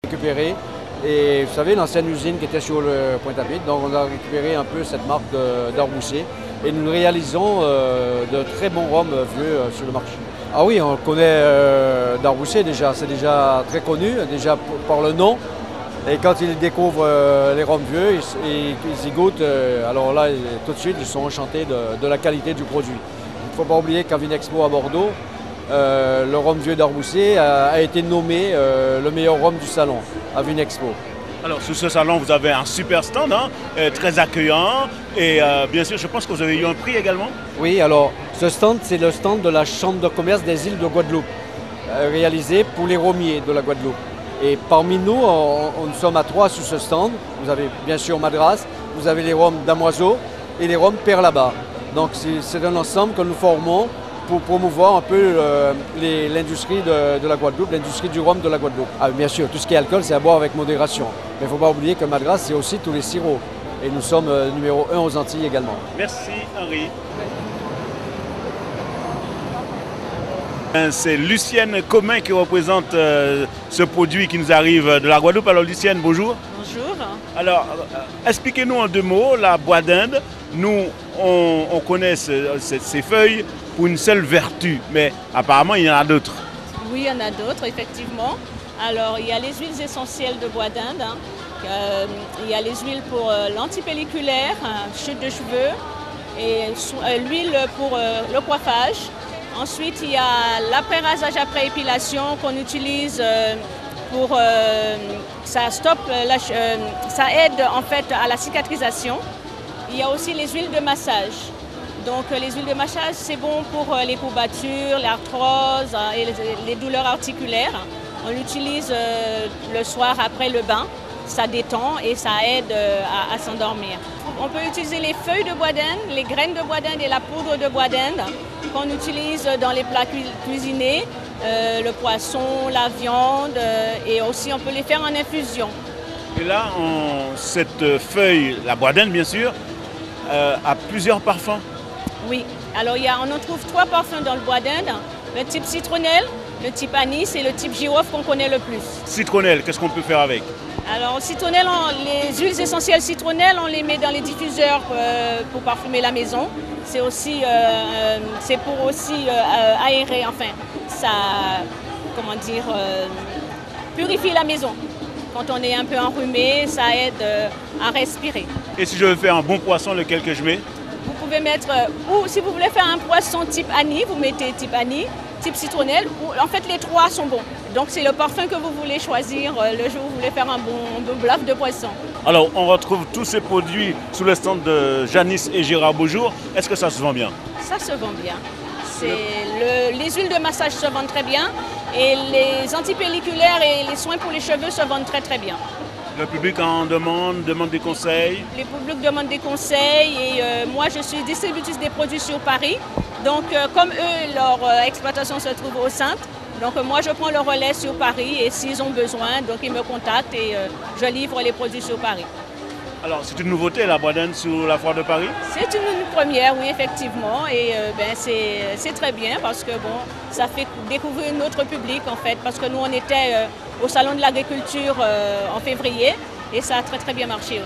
Récupéré. Et vous savez, l'ancienne usine qui était sur le Pointe-à-Pitre, donc on a récupéré un peu cette marque d'Arbousset et nous réalisons de très bons rhums vieux sur le marché. Ah oui, on connaît d'Arbousset déjà, c'est déjà très connu, déjà par le nom. Et quand ils découvrent les rhums vieux, ils y goûtent, alors là, tout de suite, ils sont enchantés de la qualité du produit. Il ne faut pas oublier qu'à Vinexpo à Bordeaux, le rhum vieux d'Arbousset a été nommé le meilleur rhum du salon à Vinexpo. Alors sur ce salon, vous avez un super stand, hein, très accueillant et bien sûr, je pense que vous avez eu un prix également. Oui, alors ce stand, c'est le stand de la Chambre de commerce des îles de Guadeloupe, réalisé pour les rhummiers de la Guadeloupe. Et parmi nous, nous sommes à 3 sur ce stand. Vous avez bien sûr Madras, vous avez les rhums d'Amoiseau et les rhums Perlaba. Donc c'est un ensemble que nous formons pour promouvoir un peu l'industrie de la Guadeloupe, l'industrie du rhum de la Guadeloupe. Ah, bien sûr, tout ce qui est alcool, c'est à boire avec modération. Mais il ne faut pas oublier que Madras, c'est aussi tous les sirops. Et nous sommes numéro 1 aux Antilles également. Merci Henri. C'est Lucienne Commun qui représente ce produit qui nous arrive de la Guadeloupe. Alors Lucienne, bonjour. Bonjour. Alors, expliquez-nous en 2 mots la bois d'Inde. Nous, on connaît ces feuilles pour une seule vertu, mais apparemment il y en a d'autres. Oui, il y en a d'autres, effectivement. Alors, il y a les huiles essentielles de bois d'Inde. Il y a les huiles pour l'antipelliculaire, chute de cheveux, et l'huile pour le coiffage. Ensuite, il y a l'après-rasage après épilation qu'on utilise pour... ça aide en fait à la cicatrisation. Il y a aussi les huiles de massage. Donc les huiles de massage, c'est bon pour les courbatures, l'arthrose et les douleurs articulaires. On l'utilise le soir après le bain. Ça détend et ça aide à s'endormir. On peut utiliser les feuilles de bois d'Inde, les graines de bois d'Inde et la poudre de bois d'Inde qu'on utilise dans les plats cuisinés, le poisson, la viande et aussi on peut les faire en infusion. Et là, cette feuille, la bois d'Inde bien sûr, a plusieurs parfums. Oui, alors on en trouve 3 parfums dans le bois d'Inde, le type citronnelle, le type anis et le type girofle qu'on connaît le plus. Citronnelle, qu'est-ce qu'on peut faire avec? Alors citronnelle, les huiles essentielles citronnelles, on les met dans les diffuseurs pour parfumer la maison. C'est aussi, c'est pour aussi aérer, enfin, ça, comment dire, purifie la maison. Quand on est un peu enrhumé, ça aide à respirer. Et si je veux faire un bon poisson, lequel que je mets? Vous pouvez mettre, ou si vous voulez faire un poisson type anis, vous mettez type anis, type citronnelle, ou en fait les 3 sont bons. Donc c'est le parfum que vous voulez choisir le jour où vous voulez faire un bon bluff de poisson. Alors on retrouve tous ces produits sous le stand de Janice et Gérard Beaujour. Est-ce que ça se vend bien? Ça se vend bien. Les huiles de massage se vendent très bien et les antipelliculaires et les soins pour les cheveux se vendent très très bien. Le public en demande des conseils? Le public demande des conseils et moi je suis distributrice des produits sur Paris. Donc comme eux, leur exploitation se trouve au centre. Donc moi je prends le relais sur Paris et s'ils ont besoin, donc ils me contactent et je livre les produits sur Paris. Alors c'est une nouveauté la bois d'Inde sur la foire de Paris? C'est une première, oui effectivement, et c'est très bien parce que bon, ça fait découvrir notre public en fait, parce que nous on était au salon de l'agriculture en février et ça a très très bien marché.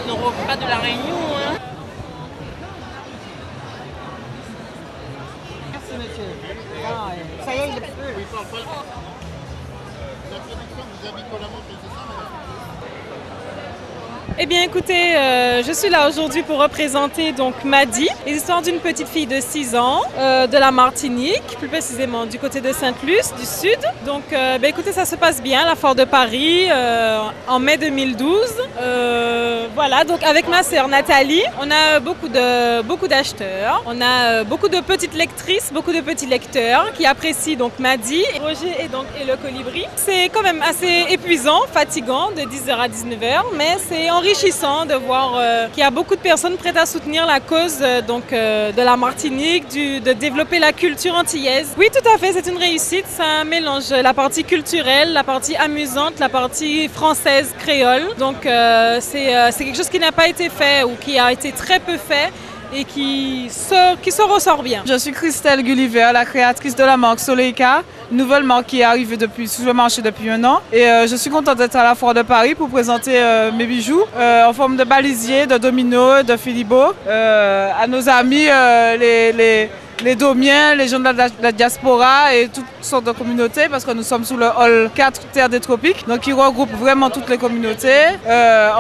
Nos repas de la Réunion. Hein. Merci monsieur. Ah, ça y est, il est plus. Eh bien écoutez, je suis là aujourd'hui pour représenter donc Madi, l'histoire d'une petite fille de 6 ans de la Martinique, plus précisément du côté de Sainte-Luce, du sud. Donc écoutez, ça se passe bien, la foire de Paris, en mai 2012. Voilà, donc avec ma sœur Nathalie, on a beaucoup d'acheteurs, on a beaucoup de petites lectrices, beaucoup de petits lecteurs qui apprécient donc Madi, Roger et le Colibri. C'est quand même assez épuisant, fatigant de 10h à 19h, mais c'est enrichissant enrichissant de voir qu'il y a beaucoup de personnes prêtes à soutenir la cause de la Martinique, de développer la culture antillaise. Oui, tout à fait, c'est une réussite. Ça mélange la partie culturelle, la partie amusante, la partie française, créole. Donc c'est quelque chose qui n'a pas été fait ou qui a été très peu fait et qui se ressort bien. Je suis Christelle Gulliver, la créatrice de la marque Soleika, une nouvelle marque qui est arrivée sur le marché depuis 1 an. Et je suis contente d'être à la Foire de Paris pour présenter mes bijoux en forme de balisier, de domino, de filibo à nos amis les Domiens, les gens de la diaspora et toutes sortes de communautés parce que nous sommes sous le hall 4 Terre des Tropiques, donc qui regroupe vraiment toutes les communautés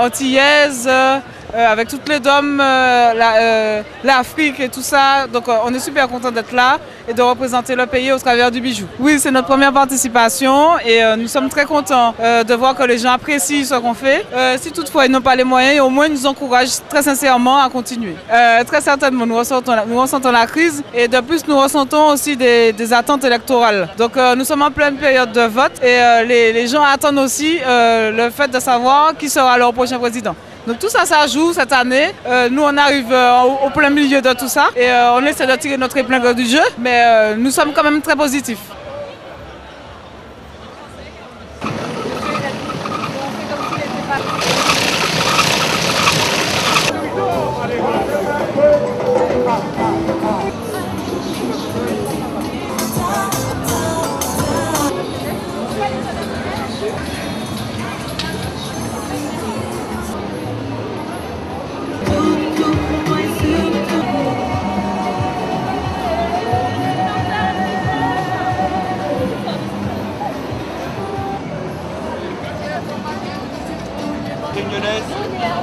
antillaises, avec toutes les DOM, l'Afrique et tout ça. Donc on est super content d'être là et de représenter le pays au travers du bijou. Oui, c'est notre première participation et nous sommes très contents de voir que les gens apprécient ce qu'on fait. Si toutefois ils n'ont pas les moyens, au moins ils nous encouragent très sincèrement à continuer. Très certainement, nous ressentons la crise et de plus nous ressentons aussi des attentes électorales. Donc nous sommes en pleine période de vote et les gens attendent aussi le fait de savoir qui sera leur prochain président. Donc tout ça, ça joue cette année. Nous, on arrive au plein milieu de tout ça et on essaie de tirer notre épingle du jeu, mais nous sommes quand même très positifs.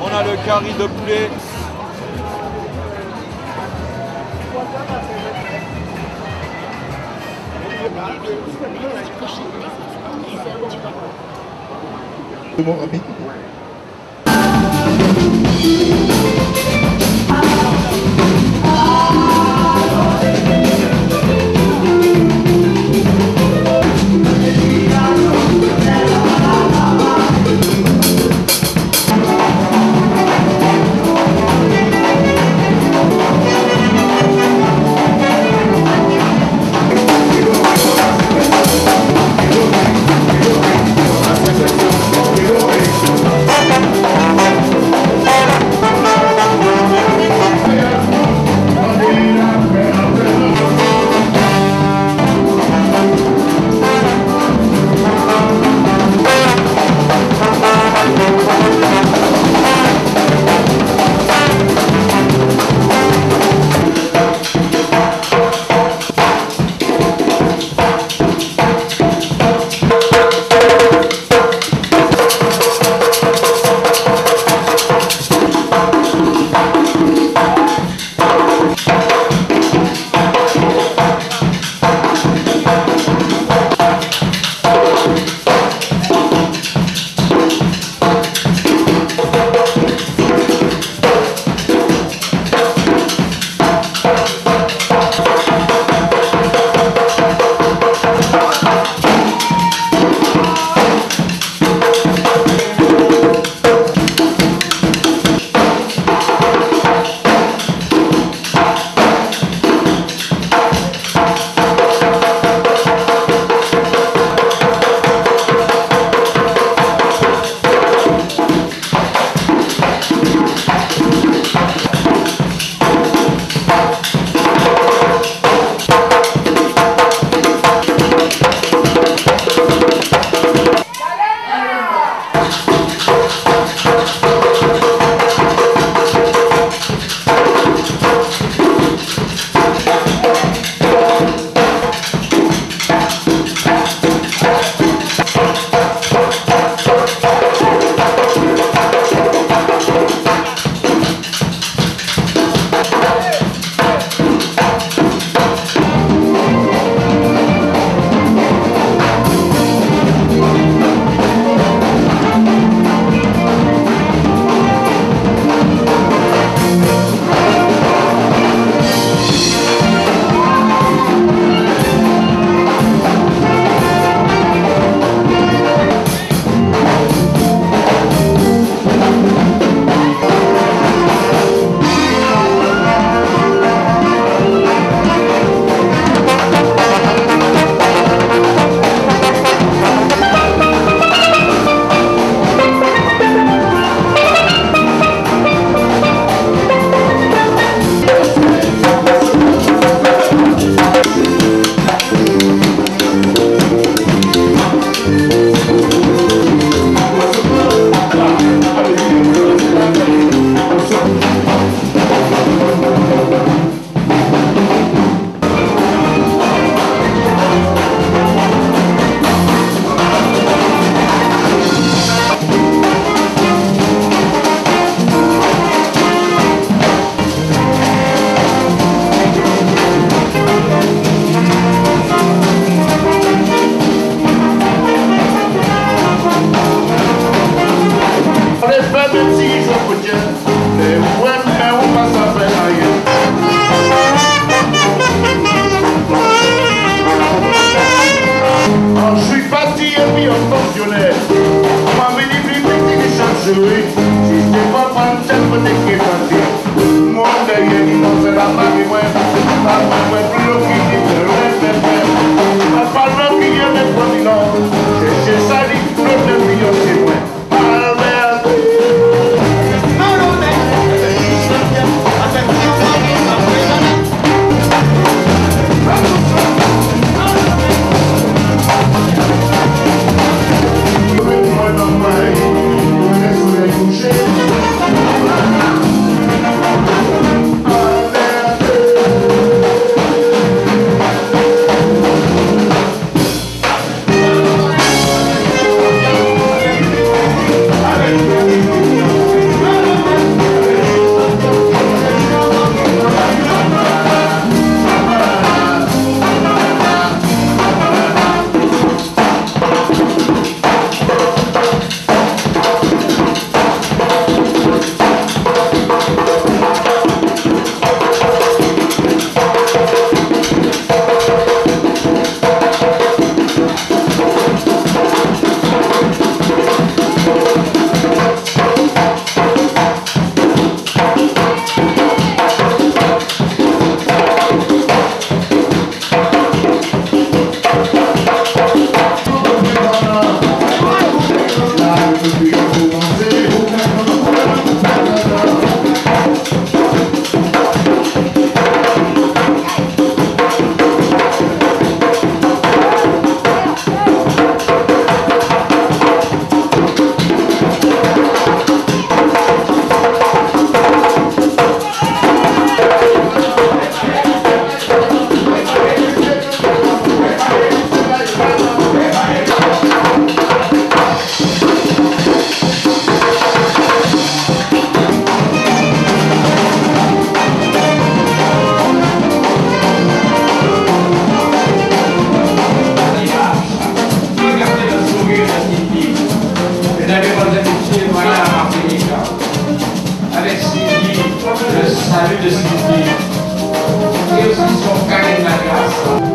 On a le curry de poulet. Avec Sylvie, le salut de Sylvie, et aussi son carré de la grâce.